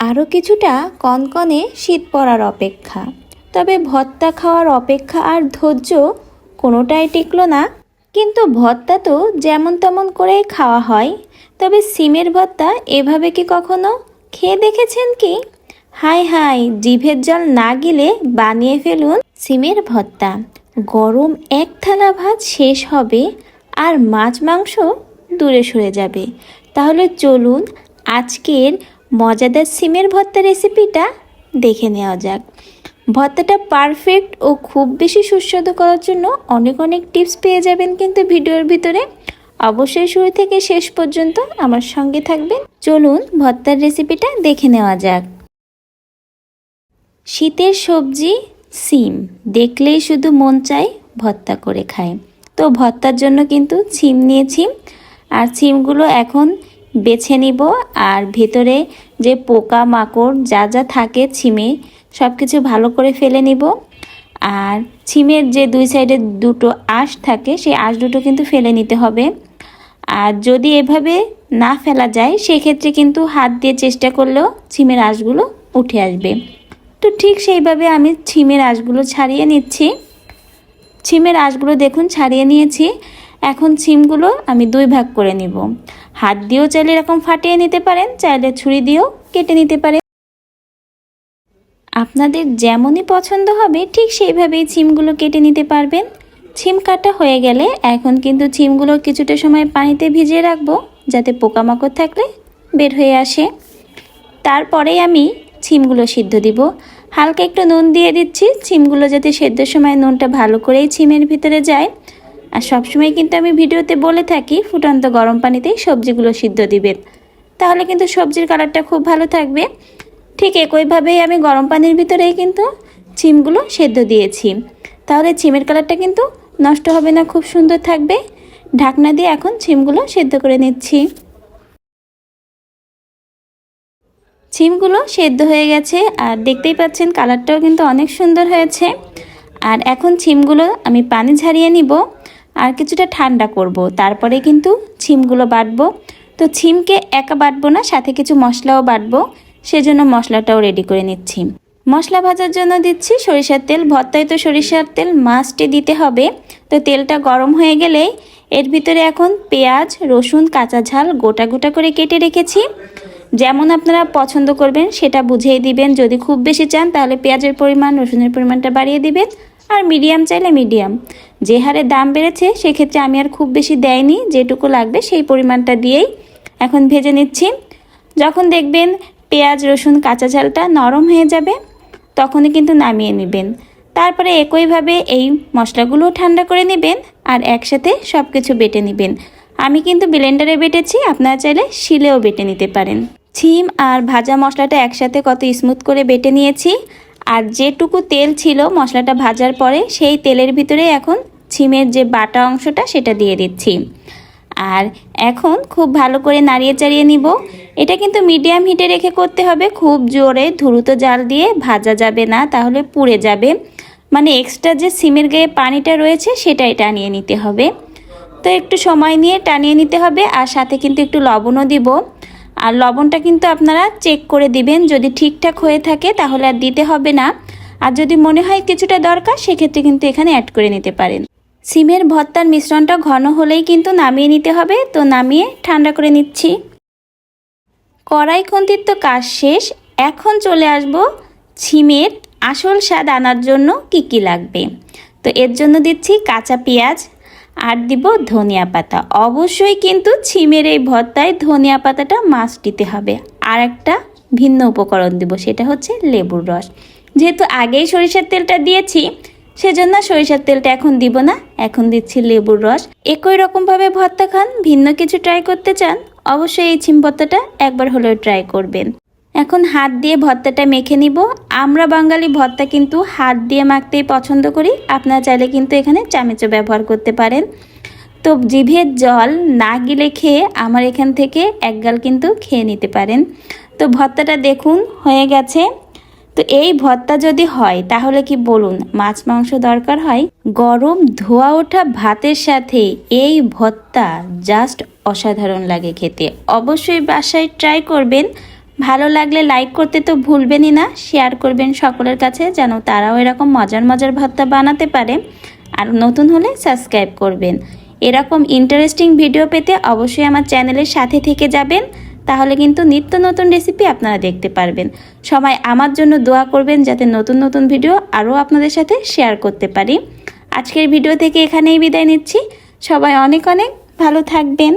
আরও কিছুটা কনকনে শীত পড়ার অপেক্ষা। তবে ভর্তা খাওয়ার অপেক্ষা আর ধৈর্য কোনোটাই টিকলো না। কিন্তু ভর্তা তো যেমন তেমন করেই খাওয়া হয়, তবে সিমের ভর্তা এভাবে কি কখনো খেয়ে দেখেছেন কি? হায় হায়, জিভের জল না গিলে বানিয়ে ফেলুন সিমের ভর্তা। গরম এক থালা ভাত শেষ হবে আর মাছ মাংস দূরে সরে যাবে। তাহলে চলুন আজকের মজাদার সিমের ভর্তা রেসিপিটা দেখে নেওয়া যাক। ভর্তাটা পারফেক্ট ও খুব বেশি সুস্বাদু করার জন্য অনেক অনেক টিপস পেয়ে যাবেন কিন্তু ভিডিওর ভিতরে। অবশ্যই শুরু থেকে শেষ পর্যন্ত আমার সঙ্গে থাকবেন। চলুন ভর্তার রেসিপিটা দেখে নেওয়া যাক। শীতের সবজি সিম দেখলেই শুধু মন চায় ভর্তা করে খায়। তো ভর্তার জন্য কিন্তু সিম নিয়েছি, আর সিমগুলো এখন বেছে নিব। আর ভেতরে যে পোকা মাকড় যা যা থাকে সিমে সব কিছু ভালো করে ফেলে নিব। আর সিমের যে দুই সাইডে দুটো আঁশ থাকে সেই আঁশ দুটো কিন্তু ফেলে নিতে হবে। আর যদি এভাবে না ফেলা যায় সেক্ষেত্রে কিন্তু হাত দিয়ে চেষ্টা করলেও সিমের আঁশগুলো উঠে আসবে। তো ঠিক সেইভাবে আমি সিমের আঁশগুলো ছাড়িয়ে নিচ্ছি। সিমের আঁশগুলো দেখুন ছাড়িয়ে নিয়েছি। এখন সিমগুলো আমি দুই ভাগ করে নিব। হাত দিয়েও চাইলে এরকম ফাটিয়ে নিতে পারেন, চাইলে ছুরি দিয়েও কেটে নিতে পারেন। আপনাদের যেমনই পছন্দ হবে ঠিক সেইভাবেই সিমগুলো কেটে নিতে পারবেন। সিম কাটা হয়ে গেলে এখন কিন্তু সিমগুলো কিছুটা সময় পানিতে ভিজিয়ে রাখবো, যাতে পোকামাকড় থাকলে বের হয়ে আসে। তারপরেই আমি সিমগুলো সিদ্ধ দিব। হালকা একটু নুন দিয়ে দিচ্ছি, সিমগুলো যাতে সেদ্ধর সময় নুনটা ভালো করেই সিমের ভিতরে যায়। আর সবসময় কিন্তু আমি ভিডিওতে বলে থাকি ফুটন্ত গরম পানিতেই সবজিগুলো সিদ্ধ দিবেন, তাহলে কিন্তু সবজির কালারটা খুব ভালো থাকবে। ঠিক একইভাবেই আমি গরম পানির ভিতরেই কিন্তু সিমগুলো সেদ্ধ দিয়েছি, তাহলে সিমের কালারটা কিন্তু নষ্ট হবে না, খুব সুন্দর থাকবে। ঢাকনা দিয়ে এখন সিমগুলো সেদ্ধ করে নিচ্ছি। সিমগুলো সেদ্ধ হয়ে গেছে আর দেখতেই পাচ্ছেন কালারটাও কিন্তু অনেক সুন্দর হয়েছে। আর এখন সিমগুলো আমি পানি ঝরিয়ে নিব আর কিছুটা ঠান্ডা করব, তারপরে কিন্তু সিমগুলো বাটবো। তো সিমকে একা বাটবো না, সাথে কিছু মশলাও বাটবো, সেজন্য মশলাটাও রেডি করে নিচ্ছি। মশলা ভাজার জন্য দিচ্ছি সরিষার তেল। ভর্তায় তো সরিষার তেল মাস্টে দিতে হবে। তো তেলটা গরম হয়ে গেলেই এর ভিতরে এখন পেঁয়াজ, রসুন, কাঁচা ঝাল গোটা গোটা করে কেটে রেখেছি। যেমন আপনারা পছন্দ করবেন সেটা বুঝিয়ে দিবেন। যদি খুব বেশি চান তাহলে পেঁয়াজের পরিমাণ, রসুনের পরিমাণটা বাড়িয়ে দিবেন। আর মিডিয়াম চাইলে মিডিয়াম। যে হারে দাম বেড়েছে সেক্ষেত্রে আমি আর খুব বেশি দেয়নি, যেটুকু লাগবে সেই পরিমাণটা দিয়েই এখন ভেজে নিচ্ছি। যখন দেখবেন পেঁয়াজ, রসুন, কাঁচা ঝালটা নরম হয়ে যাবে তখনই কিন্তু নামিয়ে নেবেন। তারপরে একইভাবে এই মশলাগুলো ঠান্ডা করে নেবেন আর একসাথে সব কিছু বেটে নেবেন। আমি কিন্তু ব্লেন্ডারে বেটেছি, আপনারা চাইলে শিলেও বেটে নিতে পারেন। সিম আর ভাজা মশলাটা একসাথে কত স্মুথ করে বেটে নিয়েছি। আর যেটুকু তেল ছিল মশলাটা ভাজার পরে সেই তেলের ভিতরে এখন সিমের যে বাটা অংশটা সেটা দিয়ে দিচ্ছি। আর এখন খুব ভালো করে নাড়িয়ে চাড়িয়ে নিব। এটা কিন্তু মিডিয়াম হিটে রেখে করতে হবে, খুব জোরে দ্রুত জাল দিয়ে ভাজা যাবে না, তাহলে পুড়ে যাবে। মানে এক্সট্রা যে সিমের গায়ে পানিটা রয়েছে সেটাই টানিয়ে নিতে হবে। তো একটু সময় নিয়ে টানিয়ে নিতে হবে। আর সাথে কিন্তু একটু লবণও দিব। আর লবণটা কিন্তু আপনারা চেক করে দিবেন, যদি ঠিকঠাক হয়ে থাকে তাহলে আর দিতে হবে না। আর যদি মনে হয় কিছুটা দরকার সেক্ষেত্রে কিন্তু এখানে অ্যাড করে নিতে পারেন। সিমের ভর্তার মিশ্রণটা ঘন হলেই কিন্তু নামিয়ে নিতে হবে। তো নামিয়ে ঠান্ডা করে নিচ্ছি। কড়াই খুন্তির তো কাজ শেষ। এখন চলে আসব সিমের আসল স্বাদ আনার জন্য কি কি লাগবে। তো এর জন্য দিচ্ছি কাঁচা পেঁয়াজ আর দিব ধনিয়া পাতা। অবশ্যই কিন্তু সিমের এই ভর্তায় ধনিয়া পাতাটা মাস্ট দিতে হবে। আর একটা ভিন্ন উপকরণ দেব, সেটা হচ্ছে লেবুর রস। যেহেতু আগেই সরিষার তেলটা দিয়েছি সেজন্য সরিষার তেলটা এখন দিব না, এখন দিচ্ছি লেবুর রস। একই রকমভাবে ভর্তা খান, ভিন্ন কিছু ট্রাই করতে চান অবশ্যই এই সিম ভর্তাটা একবার হলেও ট্রাই করবেন। এখন হাত দিয়ে ভর্তাটা মেখে নিব। আমরা বাঙালি ভর্তা কিন্তু হাত দিয়ে মাখতেই পছন্দ করি, আপনারা চাইলে কিন্তু এখানে চামচও ব্যবহার করতে পারেন। তো জিভের জল না গিলে খেয়ে আমার এখান থেকে এক গাল কিন্তু খেয়ে নিতে পারেন। তো ভর্তাটা দেখুন হয়ে গেছে। তো এই ভর্তা যদি হয় তাহলে কি বলুন মাছ মাংস দরকার হয়? গরম ধোয়া ওঠা ভাতের সাথে এই ভর্তা জাস্ট অসাধারণ লাগে খেতে। অবশ্যই বাসায় ট্রাই করবেন। ভালো লাগলে লাইক করতে তো ভুলবেনই না, শেয়ার করবেন সকলের কাছে যেন তারাও এরকম মজার মজার ভর্তা বানাতে পারে। আর নতুন হলে সাবস্ক্রাইব করবেন। এরকম ইন্টারেস্টিং ভিডিও পেতে অবশ্যই আমার চ্যানেলের সাথে থেকে যাবেন, তাহলে কিন্তু নিত্য নতুন রেসিপি আপনারা দেখতে পারবেন। সবাই আমার জন্য দোয়া করবেন যাতে নতুন নতুন ভিডিও আরও আপনাদের সাথে শেয়ার করতে পারি। আজকের ভিডিও থেকে এখানেই বিদায় নিচ্ছি। সবাই অনেক অনেক ভালো থাকবেন।